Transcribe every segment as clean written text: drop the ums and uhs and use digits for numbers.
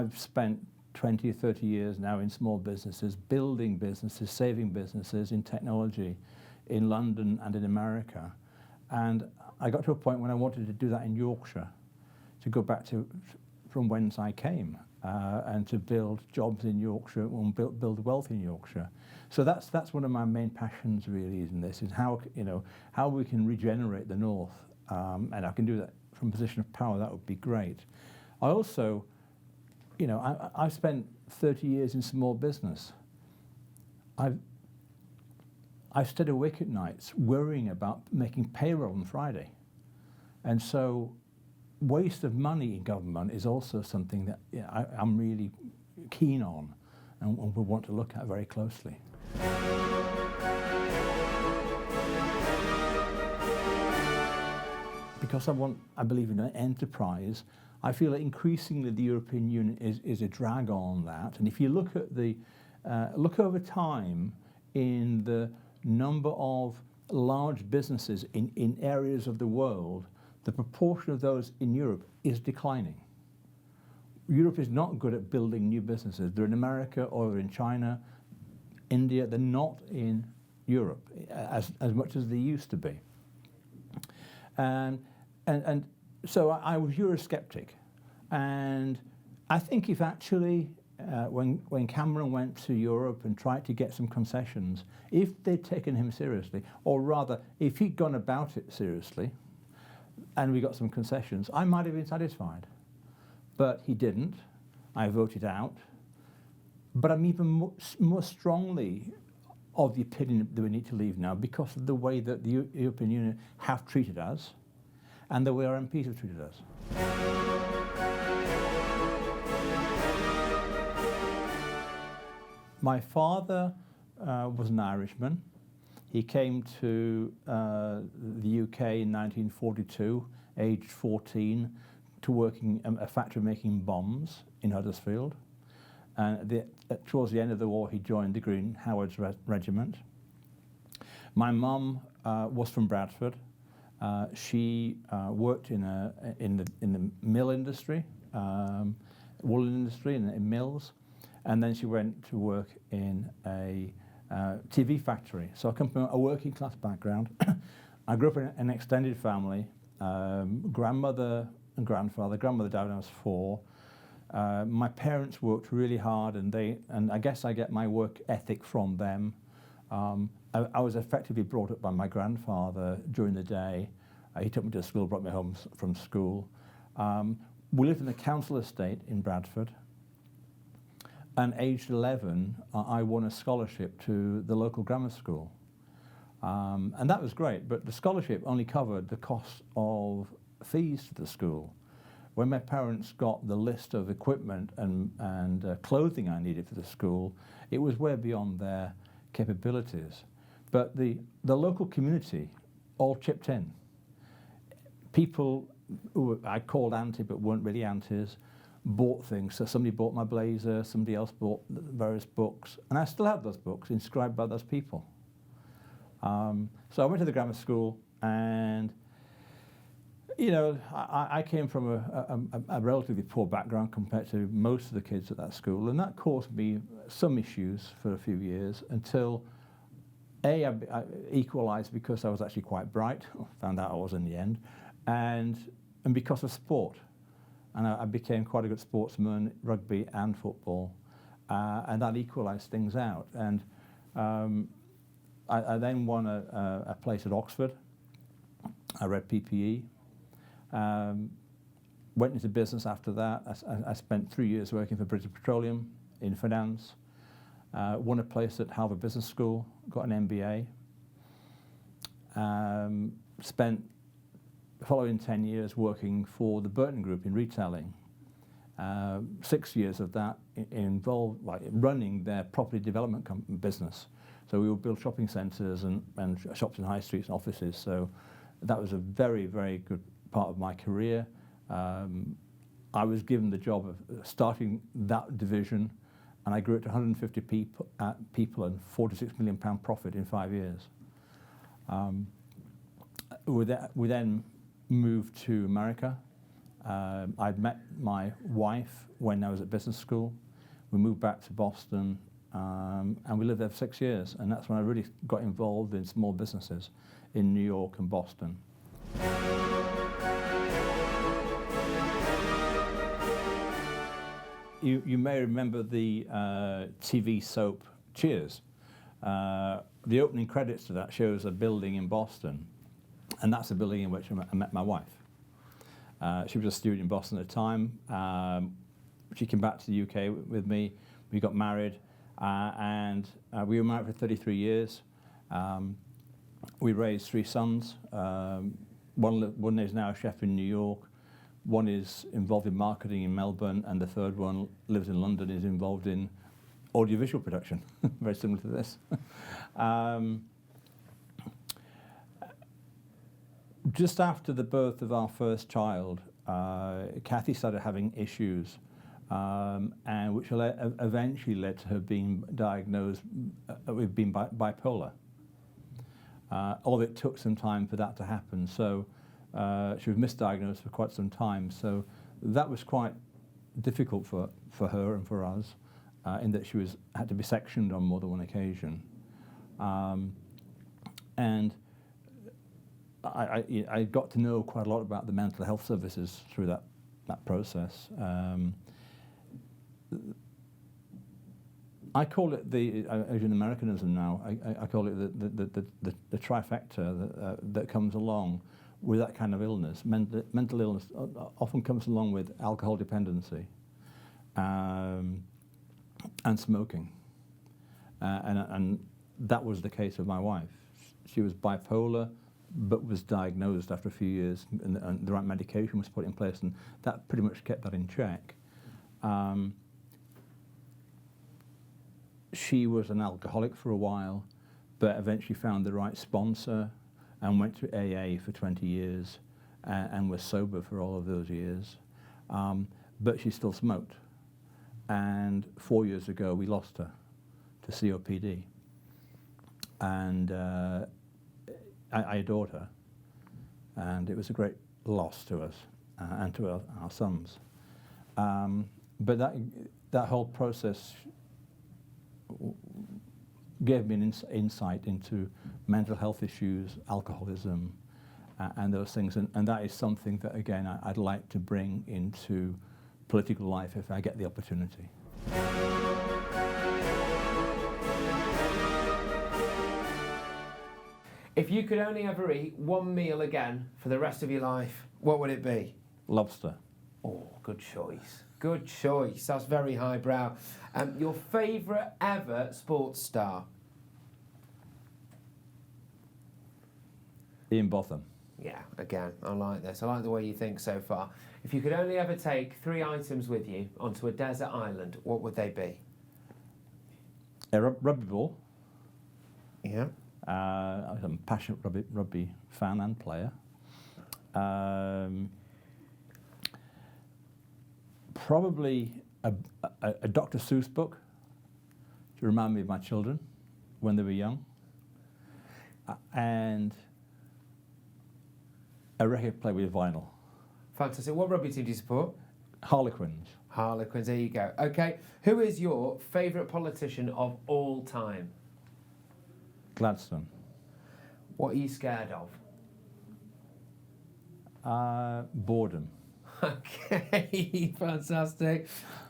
I've spent 20 or 30 years now in small businesses, building businesses, saving businesses in technology in London and in America. And I got to a point when I wanted to do that in Yorkshire, to go back to from whence I came, and to build jobs in Yorkshire and build wealth in Yorkshire. So that's one of my main passions really in this, is how we can regenerate the North, and I can do that from a position of power. That would be great. I also, I've spent 30 years in small business. I've stayed awake at nights worrying about making payroll on Friday, and so waste of money in government is also something that I'm really keen on and we want to look at very closely. Because I believe in an enterprise, I feel that increasingly the European Union is a drag on that. And if you look at look over time in the number of large businesses in areas of the world, the proportion of those in Europe is declining. Europe is not good at building new businesses. They're in America or they're in China, India. They're not in Europe as much as they used to be. And so I was Eurosceptic. And I think if actually, when Cameron went to Europe and tried to get some concessions, if they'd taken him seriously, or rather, if he'd gone about it seriously, and we got some concessions, I might have been satisfied. But he didn't. I voted out. But I'm even more strongly of the opinion that we need to leave now because of the way that the European Union have treated us and the way our MPs have treated us. My father was an Irishman. He came to the UK in 1942, aged 14, to work in a factory making bombs in Huddersfield. And towards the end of the war, he joined the Green Howards Regiment. My mum was from Bradford. She worked in the mill industry, woolen industry, in mills, and then she went to work in a TV factory. So I come from a working class background. I grew up in an extended family, grandmother and grandfather. Grandmother died when I was 4. My parents worked really hard, and I guess I get my work ethic from them. I was effectively brought up by my grandfather during the day. He took me to school, brought me home from school. We lived in a council estate in Bradford. And aged 11, I won a scholarship to the local grammar school. And that was great, but the scholarship only covered the cost of fees to the school. When my parents got the list of equipment and clothing I needed for the school, it was way beyond their capabilities. But the local community all chipped in. People who I called auntie but weren't really aunties bought things. So somebody bought my blazer, somebody else bought various books, and I still have those books inscribed by those people. So I went to the grammar school, and I came from a relatively poor background compared to most of the kids at that school, and that caused me some issues for a few years until I equalised because I was actually quite bright. Found out I was in the end, and because of sport. And I became quite a good sportsman, rugby and football, and that equalised things out. And I then won a place at Oxford. I read PPE. Went into business after that. I spent 3 years working for British Petroleum in finance. Won a place at Harvard Business School, got an MBA. Spent the following 10 years working for the Burton Group in retailing. 6 years of that involved running their property development business. So we would build shopping centres and shops in high streets and offices. So that was a very, very good part of my career. I was given the job of starting that division, and I grew it to 150 people and £46 million profit in 5 years. We then moved to America, I'd met my wife when I was at business school. We moved back to Boston, and we lived there for 6 years. And that's when I really got involved in small businesses in New York and Boston. You may remember the TV soap Cheers. The opening credits to that shows a building in Boston, and that's the building in which I met my wife. She was a student in Boston at the time. She came back to the UK with me. We got married, and we were married for 33 years. We raised 3 sons. One is now a chef in New York. One is involved in marketing in Melbourne, and the third one lives in London, is involved in audiovisual production, very similar to this. Just after the birth of our first child, Kathy started having issues, and which eventually led to her being diagnosed with being bipolar. Although it took some time for that to happen, so she was misdiagnosed for quite some time. So that was quite difficult for her and for us, in that she had to be sectioned on more than one occasion. And I got to know quite a lot about the mental health services through that process. I call it as an Americanism now, I call it the trifecta that comes along with that kind of illness. Mental illness often comes along with alcohol dependency and smoking. And that was the case of my wife. She was bipolar, but was diagnosed after a few years, and the right medication was put in place, and that pretty much kept that in check. She was an alcoholic for a while, but eventually found the right sponsor and went to AA for 20 years and was sober for all of those years. But she still smoked. And 4 years ago, we lost her to COPD. And I adored her. And it was a great loss to us and to our sons. But that whole process gave me an insight into mental health issues, alcoholism, and those things. And that is something that, again, I'd like to bring into political life if I get the opportunity. If you could only ever eat one meal again for the rest of your life, what would it be? Lobster. Oh, good choice. Good choice. That's very highbrow. Your favourite ever sports star? Ian Botham. Yeah, again, I like this. I like the way you think so far. If you could only ever take 3 items with you onto a desert island, what would they be? A rugby ball. Yeah. I'm a passionate rugby fan and player. Probably a Dr. Seuss book to remind me of my children when they were young. And a record player with vinyl. Fantastic. What rugby team do you support? Harlequins. Harlequins, there you go. Okay, who is your favourite politician of all time? Gladstone. What are you scared of? Boredom. Okay, fantastic.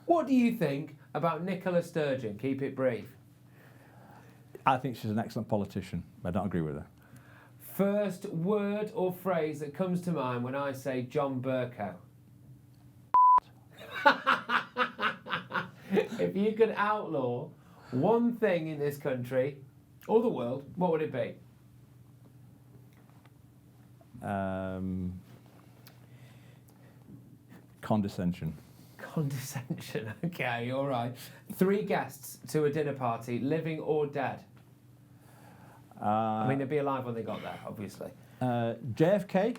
What do you think about Nicola Sturgeon? Keep it brief. I think she's an excellent politician, but I don't agree with her. First word or phrase that comes to mind when I say John Bercow. If you could outlaw one thing in this country or the world, what would it be? Condescension. Condescension, okay, all right. 3 guests to a dinner party, living or dead? I mean, they'd be alive when they got there, obviously. JFK.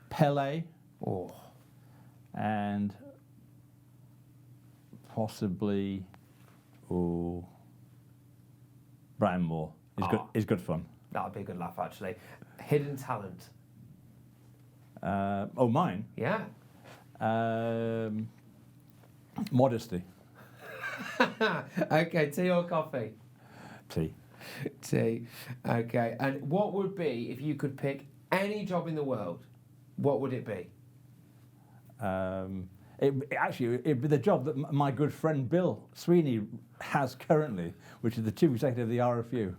Pele. Oh. And possibly Brian Moore. Is good fun. That would be a good laugh, actually. Hidden talent. Mine? Yeah. Modesty. Okay, tea or coffee? Tea. Tea. Okay. And what would be, if you could pick any job in the world, what would it be? It'd be the job that my good friend Bill Sweeney has currently, which is the chief executive of the RFU.